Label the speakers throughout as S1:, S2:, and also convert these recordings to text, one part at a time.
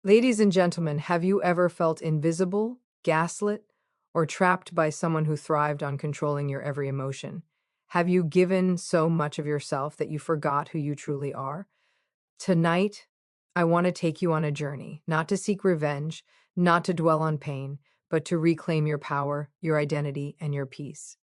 S1: Ladies and gentlemen, have you ever felt invisible, gaslit, or trapped by someone who thrived on controlling your every emotion? Have you given so much of yourself that you forgot who you truly are? Tonight, I want to take you on a journey, not to seek revenge, not to dwell on pain, but to reclaim your power, your identity, and your peace.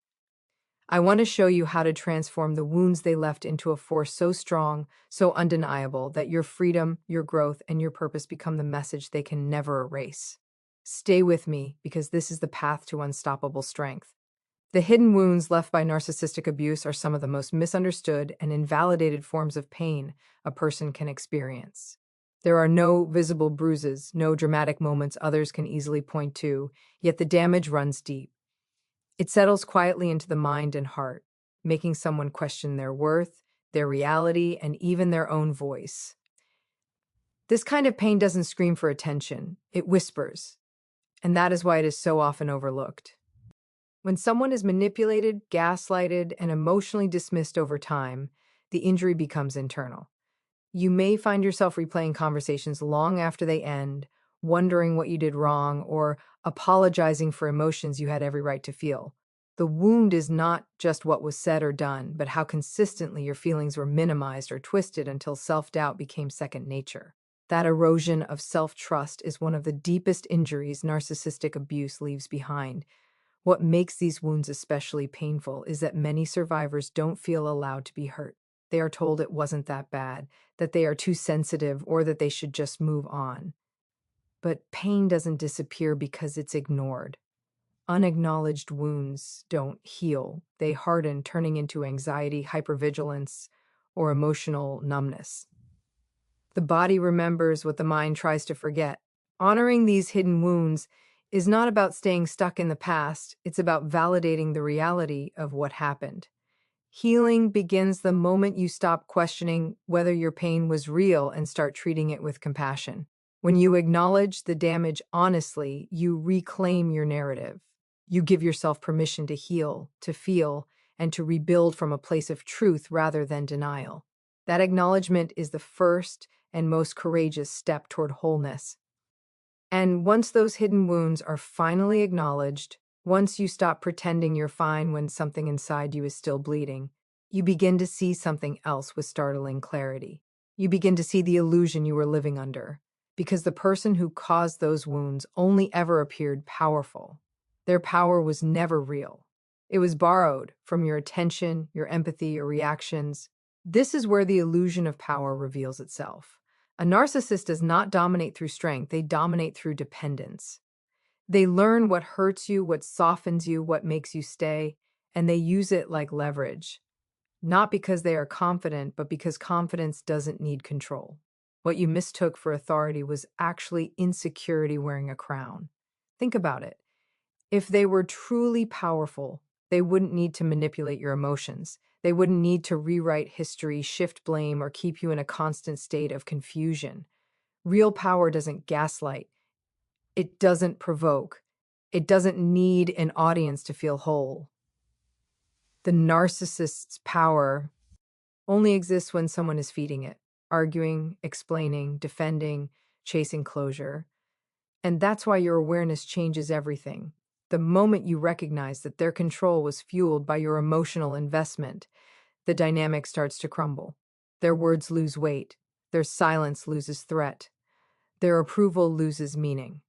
S1: I want to show you how to transform the wounds they left into a force so strong, so undeniable, that your freedom, your growth, and your purpose become the message they can never erase. Stay with me, because this is the path to unstoppable strength. The hidden wounds left by narcissistic abuse are some of the most misunderstood and invalidated forms of pain a person can experience. There are no visible bruises, no dramatic moments others can easily point to, yet the damage runs deep. It settles quietly into the mind and heart, making someone question their worth, their reality, and even their own voice. This kind of pain doesn't scream for attention, it whispers, and that is why it is so often overlooked. When someone is manipulated, gaslighted, and emotionally dismissed over time, the injury becomes internal. You may find yourself replaying conversations long after they end, wondering what you did wrong, or apologizing for emotions you had every right to feel. The wound is not just what was said or done, but how consistently your feelings were minimized or twisted until self-doubt became second nature. That erosion of self-trust is one of the deepest injuries narcissistic abuse leaves behind. What makes these wounds especially painful is that many survivors don't feel allowed to be hurt. They are told it wasn't that bad, that they are too sensitive, or that they should just move on. But pain doesn't disappear because it's ignored. Unacknowledged wounds don't heal. They harden, turning into anxiety, hypervigilance, or emotional numbness. The body remembers what the mind tries to forget. Honoring these hidden wounds is not about staying stuck in the past, it's about validating the reality of what happened. Healing begins the moment you stop questioning whether your pain was real and start treating it with compassion. When you acknowledge the damage honestly, you reclaim your narrative. You give yourself permission to heal, to feel, and to rebuild from a place of truth rather than denial. That acknowledgement is the first and most courageous step toward wholeness. And once those hidden wounds are finally acknowledged, once you stop pretending you're fine when something inside you is still bleeding, you begin to see something else with startling clarity. You begin to see the illusion you were living under, because the person who caused those wounds only ever appeared powerful. Their power was never real. It was borrowed from your attention, your empathy, your reactions. This is where the illusion of power reveals itself. A narcissist does not dominate through strength, they dominate through dependence. They learn what hurts you, what softens you, what makes you stay, and they use it like leverage. Not because they are confident, but because confidence doesn't need control. What you mistook for authority was actually insecurity wearing a crown. Think about it. If they were truly powerful, they wouldn't need to manipulate your emotions. They wouldn't need to rewrite history, shift blame, or keep you in a constant state of confusion. Real power doesn't gaslight. It doesn't provoke. It doesn't need an audience to feel whole. The narcissist's power only exists when someone is feeding it, arguing, explaining, defending, chasing closure. And that's why your awareness changes everything. The moment you recognize that their control was fueled by your emotional investment, the dynamic starts to crumble. Their words lose weight. Their silence loses threat. Their approval loses meaning.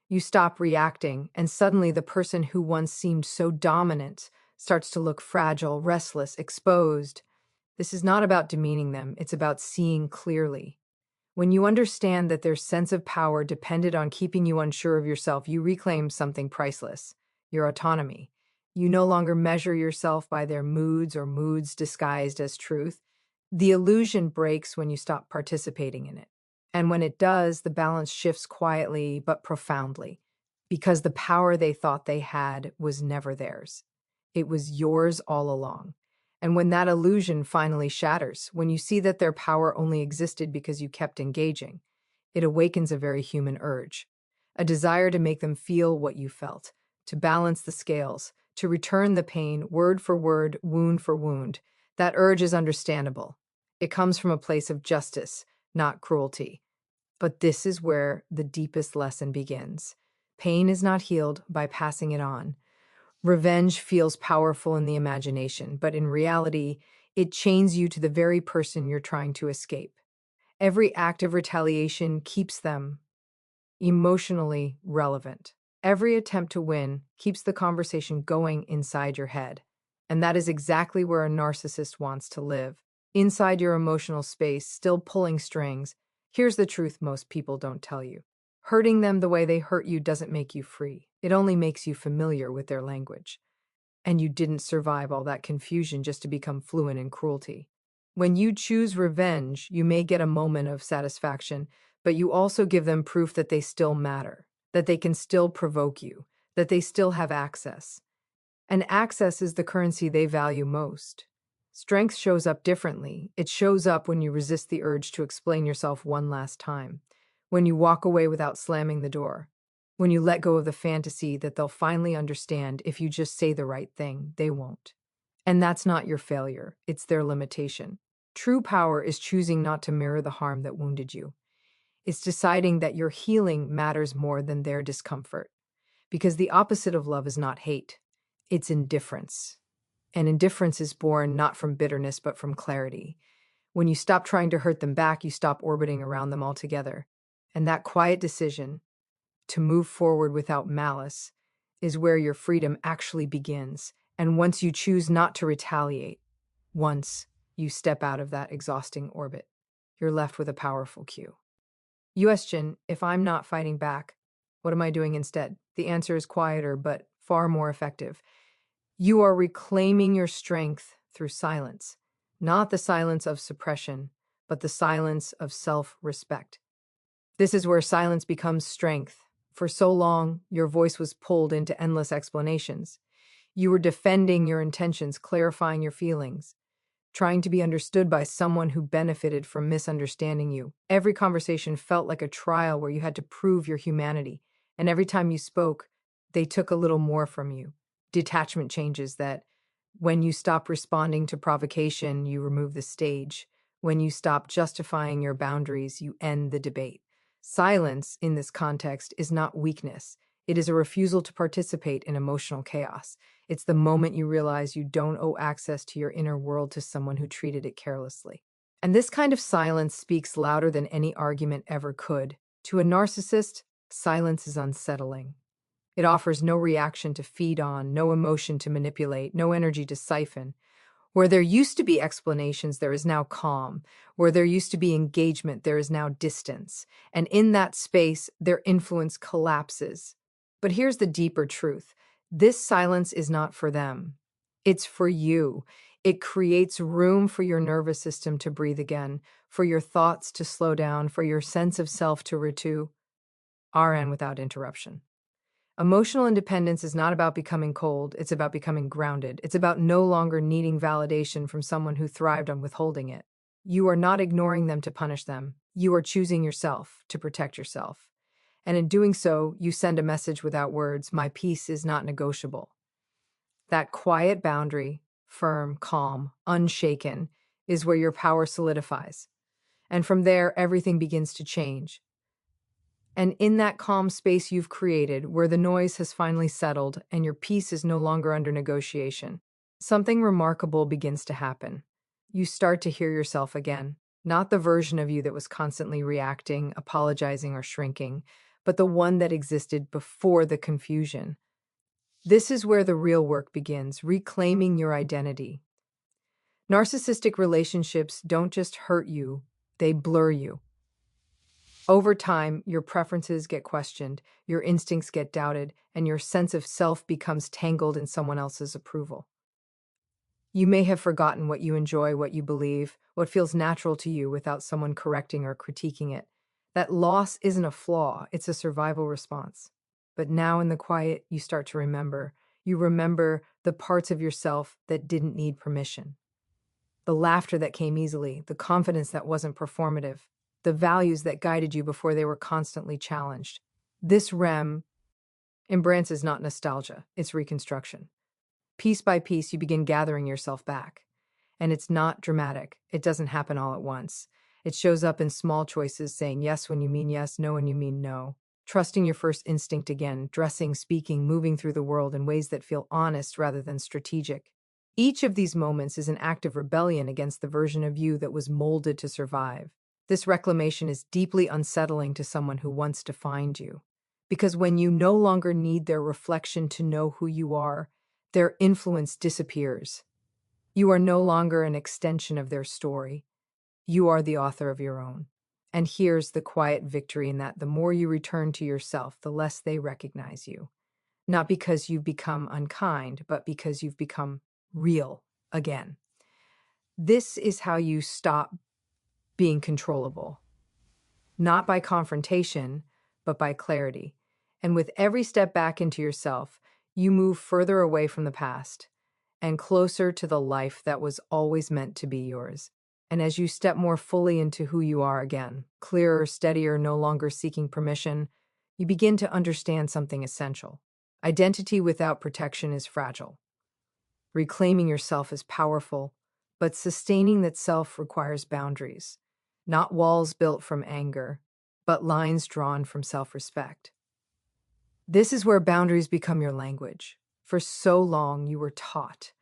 S1: You stop reacting, and suddenly the person who once seemed so dominant starts to look fragile, restless, exposed. This is not about demeaning them, it's about seeing clearly. When you understand that their sense of power depended on keeping you unsure of yourself, you reclaim something priceless, your autonomy. You no longer measure yourself by their moods or moods disguised as truth. The illusion breaks when you stop participating in it. And when it does, the balance shifts quietly but profoundly, because the power they thought they had was never theirs. It was yours all along. And when that illusion finally shatters, when you see that their power only existed because you kept engaging, it awakens a very human urge, a desire to make them feel what you felt, to balance the scales, to return the pain word for word, wound for wound. That urge is understandable. It comes from a place of justice, not cruelty. But this is where the deepest lesson begins. Pain is not healed by passing it on. Revenge feels powerful in the imagination, but in reality, it chains you to the very person you're trying to escape. Every act of retaliation keeps them emotionally relevant. Every attempt to win keeps the conversation going inside your head. And that is exactly where a narcissist wants to live. Inside your emotional space, still pulling strings. Here's the truth most people don't tell you. Hurting them the way they hurt you doesn't make you free. It only makes you familiar with their language. And you didn't survive all that confusion just to become fluent in cruelty. When you choose revenge, you may get a moment of satisfaction, but you also give them proof that they still matter, that they can still provoke you, that they still have access. And access is the currency they value most. Strength shows up differently. It shows up when you resist the urge to explain yourself one last time, when you walk away without slamming the door, when you let go of the fantasy that they'll finally understand if you just say the right thing. They won't. And that's not your failure, it's their limitation. True power is choosing not to mirror the harm that wounded you. It's deciding that your healing matters more than their discomfort. Because the opposite of love is not hate, it's indifference. And indifference is born not from bitterness, but from clarity. When you stop trying to hurt them back, you stop orbiting around them altogether. And that quiet decision to move forward without malice is where your freedom actually begins. And once you choose not to retaliate, once you step out of that exhausting orbit, you're left with a powerful cue. Question, if I'm not fighting back, what am I doing instead? The answer is quieter, but far more effective. You are reclaiming your strength through silence, not the silence of suppression, but the silence of self-respect. This is where silence becomes strength. For so long, your voice was pulled into endless explanations. You were defending your intentions, clarifying your feelings, trying to be understood by someone who benefited from misunderstanding you. Every conversation felt like a trial where you had to prove your humanity, and every time you spoke, they took a little more from you. Detachment changes that when you stop responding to provocation, you remove the stage. When you stop justifying your boundaries, you end the debate. Silence, in this context, is not weakness. It is a refusal to participate in emotional chaos. It's the moment you realize you don't owe access to your inner world to someone who treated it carelessly. And this kind of silence speaks louder than any argument ever could. To a narcissist, silence is unsettling. It offers no reaction to feed on, no emotion to manipulate, no energy to siphon. Where there used to be explanations, there is now calm. Where there used to be engagement, there is now distance. And in that space, their influence collapses. But here's the deeper truth. This silence is not for them. It's for you. It creates room for your nervous system to breathe again, for your thoughts to slow down, for your sense of self to RN without interruption. Emotional independence is not about becoming cold, it's about becoming grounded. It's about no longer needing validation from someone who thrived on withholding it. You are not ignoring them to punish them. You are choosing yourself to protect yourself. And in doing so, you send a message without words: my peace is not negotiable. That quiet boundary, firm, calm, unshaken, is where your power solidifies. And from there, everything begins to change. And in that calm space you've created, where the noise has finally settled and your peace is no longer under negotiation, something remarkable begins to happen. You start to hear yourself again, not the version of you that was constantly reacting, apologizing, or shrinking, but the one that existed before the confusion. This is where the real work begins, reclaiming your identity. Narcissistic relationships don't just hurt you, they blur you. Over time, your preferences get questioned, your instincts get doubted, and your sense of self becomes tangled in someone else's approval. You may have forgotten what you enjoy, what you believe, what feels natural to you without someone correcting or critiquing it. That loss isn't a flaw, it's a survival response. But now in the quiet, you start to remember. You remember the parts of yourself that didn't need permission. The laughter that came easily, the confidence that wasn't performative, the values that guided you before they were constantly challenged. This embrace is not nostalgia, it's reconstruction. Piece by piece, you begin gathering yourself back. And it's not dramatic. It doesn't happen all at once. It shows up in small choices, saying yes when you mean yes, no when you mean no. Trusting your first instinct again, dressing, speaking, moving through the world in ways that feel honest rather than strategic. Each of these moments is an act of rebellion against the version of you that was molded to survive. This reclamation is deeply unsettling to someone who once defined you. Because when you no longer need their reflection to know who you are, their influence disappears. You are no longer an extension of their story. You are the author of your own. And here's the quiet victory in that the more you return to yourself, the less they recognize you. Not because you've become unkind, but because you've become real again. This is how you stop being controllable. Not by confrontation, but by clarity. And with every step back into yourself, you move further away from the past and closer to the life that was always meant to be yours. And as you step more fully into who you are again, clearer, steadier, no longer seeking permission, you begin to understand something essential. Identity without protection is fragile. Reclaiming yourself is powerful, but sustaining that self requires boundaries, not walls built from anger, but lines drawn from self-respect. This is where boundaries become your language. For so long, you were taught,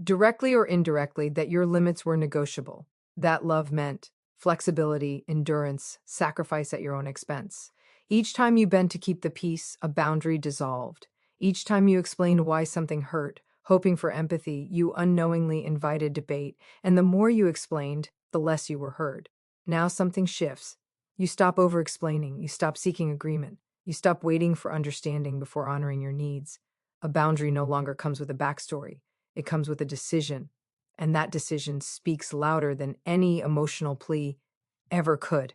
S1: directly or indirectly, that your limits were negotiable. That love meant flexibility, endurance, sacrifice at your own expense. Each time you bent to keep the peace, a boundary dissolved. Each time you explained why something hurt, hoping for empathy, you unknowingly invited debate, and the more you explained, the less you were heard. Now something shifts. You stop over-explaining, you stop seeking agreement, you stop waiting for understanding before honoring your needs. A boundary no longer comes with a backstory. It comes with a decision, and that decision speaks louder than any emotional plea ever could.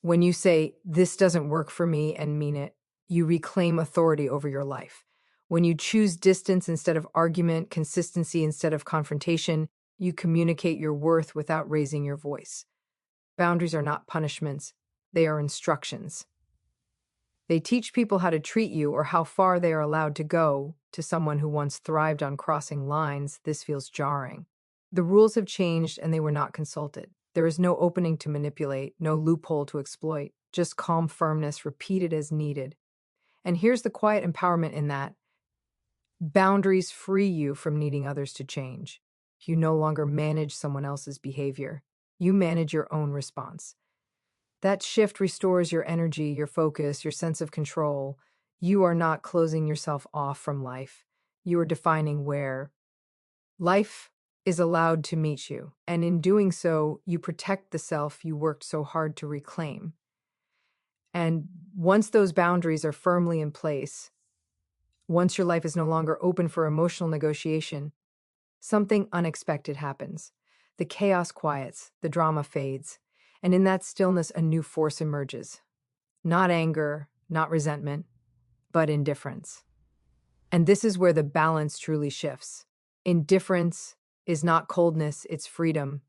S1: When you say, "This doesn't work for me," and mean it, you reclaim authority over your life. When you choose distance instead of argument, consistency instead of confrontation, you communicate your worth without raising your voice. Boundaries are not punishments, they are instructions. They teach people how to treat you or how far they are allowed to go. To someone who once thrived on crossing lines, this feels jarring. The rules have changed and they were not consulted. There is no opening to manipulate, no loophole to exploit, just calm firmness repeated as needed. And here's the quiet empowerment in that. Boundaries free you from needing others to change. You no longer manage someone else's behavior. You manage your own response. That shift restores your energy, your focus, your sense of control. You are not closing yourself off from life. You are defining where life is allowed to meet you. And in doing so, you protect the self you worked so hard to reclaim. And once those boundaries are firmly in place, once your life is no longer open for emotional negotiation, something unexpected happens. The chaos quiets, the drama fades, and in that stillness, a new force emerges. Not anger, not resentment, but indifference. And this is where the balance truly shifts. Indifference is not coldness, it's freedom.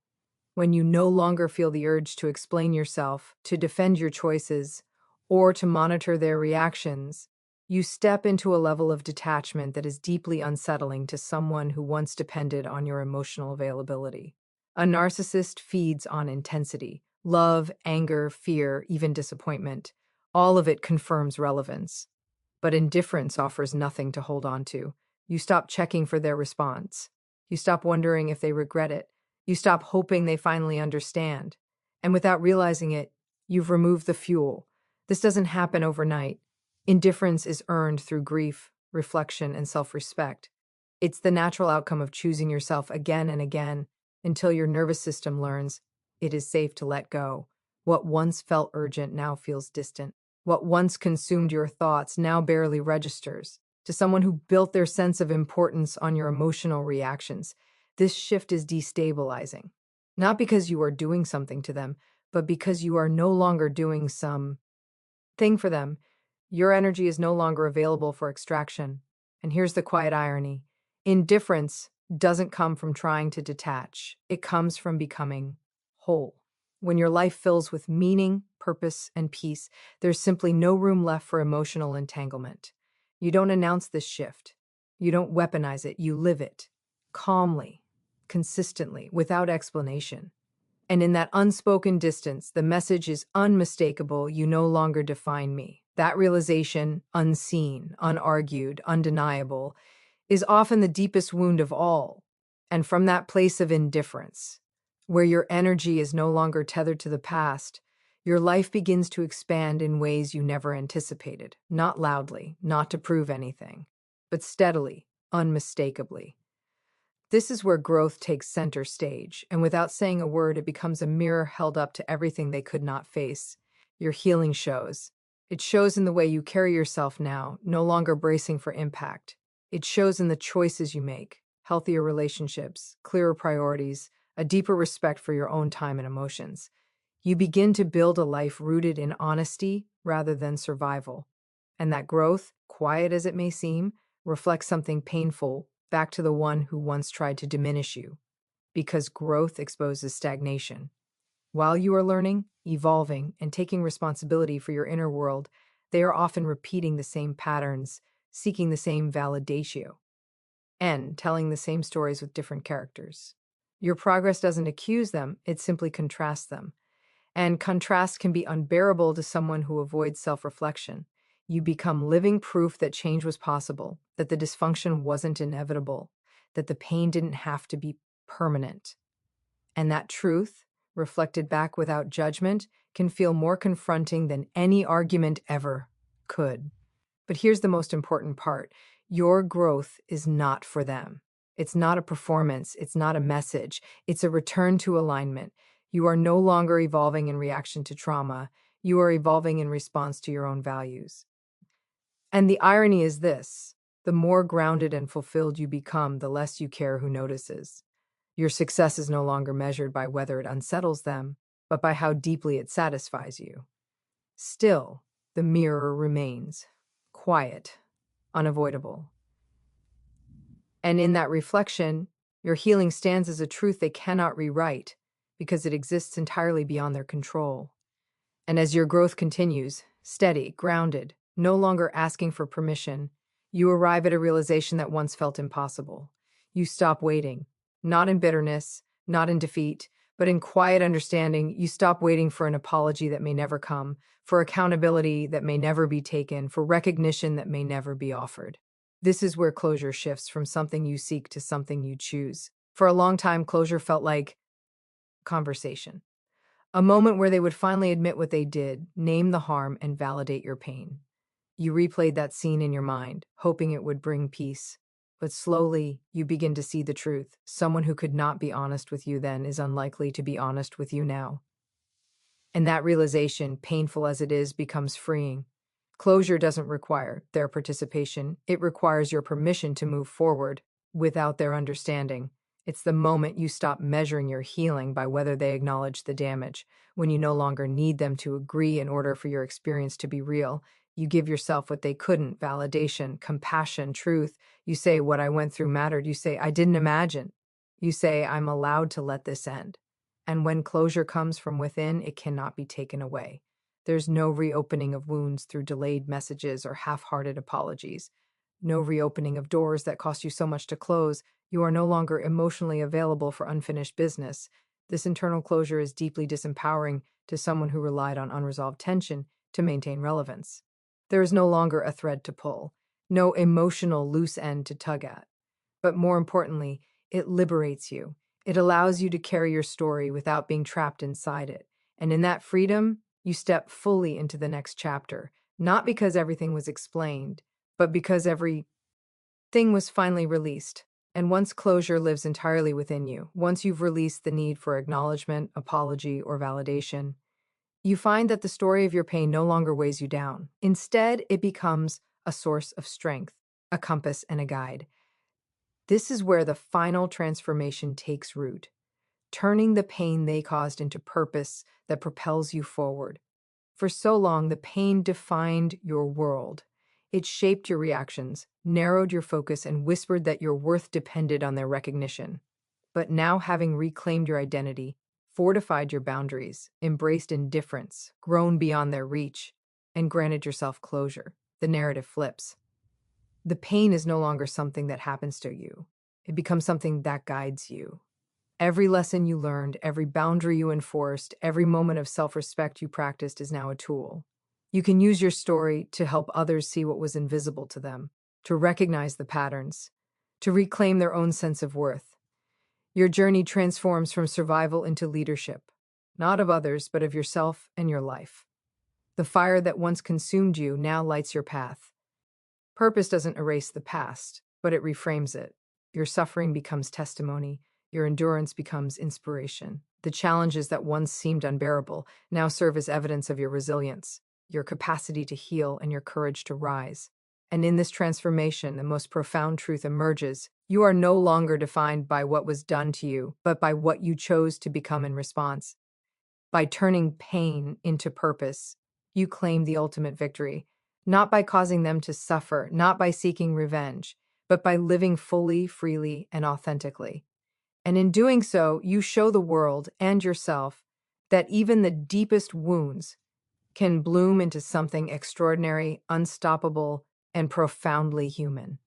S1: When you no longer feel the urge to explain yourself, to defend your choices, or to monitor their reactions, you step into a level of detachment that is deeply unsettling to someone who once depended on your emotional availability. A narcissist feeds on intensity, love, anger, fear, even disappointment. All of it confirms relevance. But indifference offers nothing to hold on to. You stop checking for their response. You stop wondering if they regret it. You stop hoping they finally understand. And without realizing it, you've removed the fuel. This doesn't happen overnight. Indifference is earned through grief, reflection, and self-respect. It's the natural outcome of choosing yourself again and again until your nervous system learns it is safe to let go. What once felt urgent now feels distant. What once consumed your thoughts now barely registers. To someone who built their sense of importance on your emotional reactions, this shift is destabilizing. Not because you are doing something to them, but because you are no longer doing some thing for them. Your energy is no longer available for extraction. And here's the quiet irony. Indifference doesn't come from trying to detach. It comes from becoming whole. When your life fills with meaning, purpose, and peace, there's simply no room left for emotional entanglement. You don't announce this shift. You don't weaponize it. You live it calmly, consistently, without explanation. And in that unspoken distance, the message is unmistakable: you no longer define me. That realization, unseen, unargued, undeniable, is often the deepest wound of all. And from that place of indifference, where your energy is no longer tethered to the past, your life begins to expand in ways you never anticipated, not loudly, not to prove anything, but steadily, unmistakably. This is where growth takes center stage, and without saying a word, it becomes a mirror held up to everything they could not face. Your healing shows. It shows in the way you carry yourself now, no longer bracing for impact. It shows in the choices you make: healthier relationships, clearer priorities, a deeper respect for your own time and emotions. You begin to build a life rooted in honesty rather than survival. And that growth, quiet as it may seem, reflects something painful back to the one who once tried to diminish you. Because growth exposes stagnation. While you are learning, evolving, and taking responsibility for your inner world, they are often repeating the same patterns, seeking the same validation, and telling the same stories with different characters. Your progress doesn't accuse them, it simply contrasts them. And contrast can be unbearable to someone who avoids self-reflection. You become living proof that change was possible, that the dysfunction wasn't inevitable, that the pain didn't have to be permanent. And that truth, reflected back without judgment, can feel more confronting than any argument ever could. But here's the most important part: your growth is not for them. It's not a performance, it's not a message, it's a return to alignment. You are no longer evolving in reaction to trauma, you are evolving in response to your own values. And the irony is this: the more grounded and fulfilled you become, the less you care who notices. Your success is no longer measured by whether it unsettles them, but by how deeply it satisfies you. Still, the mirror remains quiet, unavoidable. And in that reflection, your healing stands as a truth they cannot rewrite because it exists entirely beyond their control. And as your growth continues, steady, grounded, no longer asking for permission, you arrive at a realization that once felt impossible. You stop waiting, not in bitterness, not in defeat, but in quiet understanding. You stop waiting for an apology that may never come, for accountability that may never be taken, for recognition that may never be offered. This is where closure shifts from something you seek to something you choose. For a long time, closure felt like conversation. A moment where they would finally admit what they did, name the harm, and validate your pain. You replayed that scene in your mind, hoping it would bring peace. But slowly, you begin to see the truth. Someone who could not be honest with you then is unlikely to be honest with you now. And that realization, painful as it is, becomes freeing. Closure doesn't require their participation. It requires your permission to move forward without their understanding. It's the moment you stop measuring your healing by whether they acknowledge the damage. When you no longer need them to agree in order for your experience to be real, you give yourself what they couldn't: validation, compassion, truth. You say, "What I went through mattered." You say, "I didn't imagine." You say, "I'm allowed to let this end." And when closure comes from within, it cannot be taken away. There's no reopening of wounds through delayed messages or half-hearted apologies. No reopening of doors that cost you so much to close. You are no longer emotionally available for unfinished business. This internal closure is deeply disempowering to someone who relied on unresolved tension to maintain relevance. There is no longer a thread to pull, no emotional loose end to tug at. But more importantly, it liberates you. It allows you to carry your story without being trapped inside it. And in that freedom, you step fully into the next chapter, not because everything was explained, but because everything was finally released. And once closure lives entirely within you, once you've released the need for acknowledgement, apology, or validation, you find that the story of your pain no longer weighs you down. Instead, it becomes a source of strength, a compass, and a guide. This is where the final transformation takes root, turning the pain they caused into purpose that propels you forward. For so long, the pain defined your world. It shaped your reactions, narrowed your focus, and whispered that your worth depended on their recognition. But now, having reclaimed your identity, fortified your boundaries, embraced indifference, grown beyond their reach, and granted yourself closure, the narrative flips. The pain is no longer something that happens to you. It becomes something that guides you. Every lesson you learned, every boundary you enforced, every moment of self-respect you practiced is now a tool. You can use your story to help others see what was invisible to them, to recognize the patterns, to reclaim their own sense of worth. Your journey transforms from survival into leadership, not of others, but of yourself and your life. The fire that once consumed you now lights your path. Purpose doesn't erase the past, but it reframes it. Your suffering becomes testimony. Your endurance becomes inspiration. The challenges that once seemed unbearable now serve as evidence of your resilience, your capacity to heal, and your courage to rise. And in this transformation, the most profound truth emerges. You are no longer defined by what was done to you, but by what you chose to become in response. By turning pain into purpose, you claim the ultimate victory, not by causing them to suffer, not by seeking revenge, but by living fully, freely, and authentically. And in doing so, you show the world and yourself that even the deepest wounds can bloom into something extraordinary, unstoppable, and profoundly human.